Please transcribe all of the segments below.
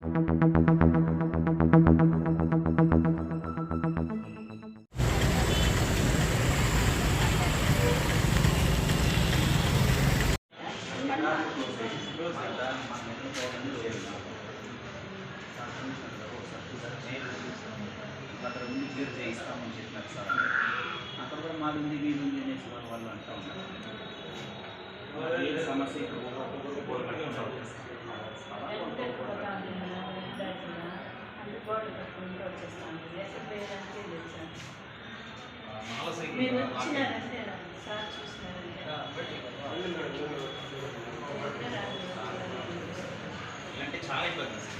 అక్కడ ఉండి క్లియర్ చేయిస్తామని చెప్పినారు సార్. అక్కడ కూడా మాది ఉంది వీలు ఉంది అనేసి వాళ్ళు అంటూ ఉన్నారు. ఏ సమస్య ఇక్కడ ఇలాంటి చాలా ఇబ్బంది సార్.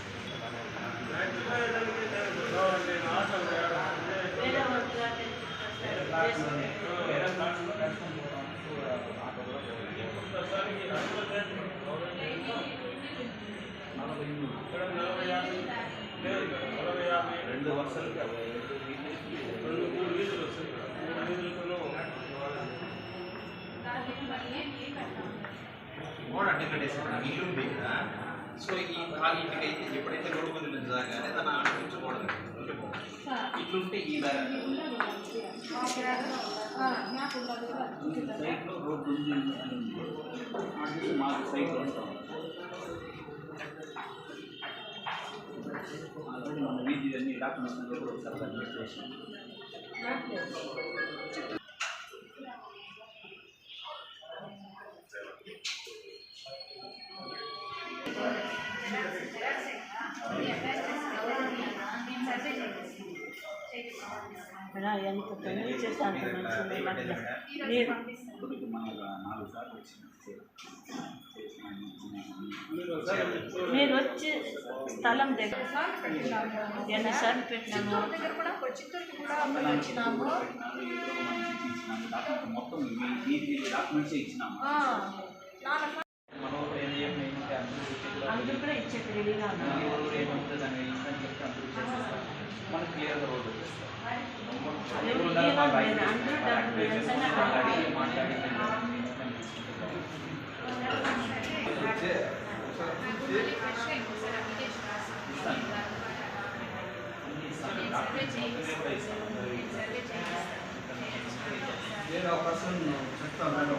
రెండు వర్షాలకి గోడ అడ్డు కట్టేసారు. ఇల్లు ఉంది కదా, సో ఈ ఖాళీ ఇంటికైతే ఎప్పుడైతే రోడ్డు పొందిన జాగానే దాన్ని ఆటంకించకూడదు. ఇట్లుంటే ఈ సైట్లో రోడ్డు ఉంది, మాకు సైట్లో ఉంటాం. ఆల్రెడీ మన వీధి అన్ని డాక్యుమెంట్స్ అన్నీ కూడా ఒకసారి సబ్మిట్ చేసాం. ఎంత తొందర చేస్తే అంత మంచిది. మీరు వచ్చి స్థలం దగ్గర ఎన్నిసార్లు పెట్టినాము, వచ్చినాము, మొత్తం డాక్యుమెంట్స్ ఇచ్చినాము. అందరూ కూడా ఇచ్చేది రెడీగా ఉన్నారు. ఏమంటుంది దాన్ని ఇస్తాను చెప్తే అందరూ చేసేస్తాం. మనకు క్లియర్గా రోడ్డు వచ్చేస్తాం. మాట్లాడి నేను ఒక పర్సన్ చెప్తాను.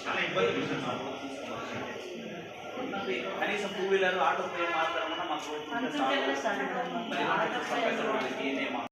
చాలా ఇబ్బంది కనీసం 2 వీలర్ ఆటో మాత్రమే మాకు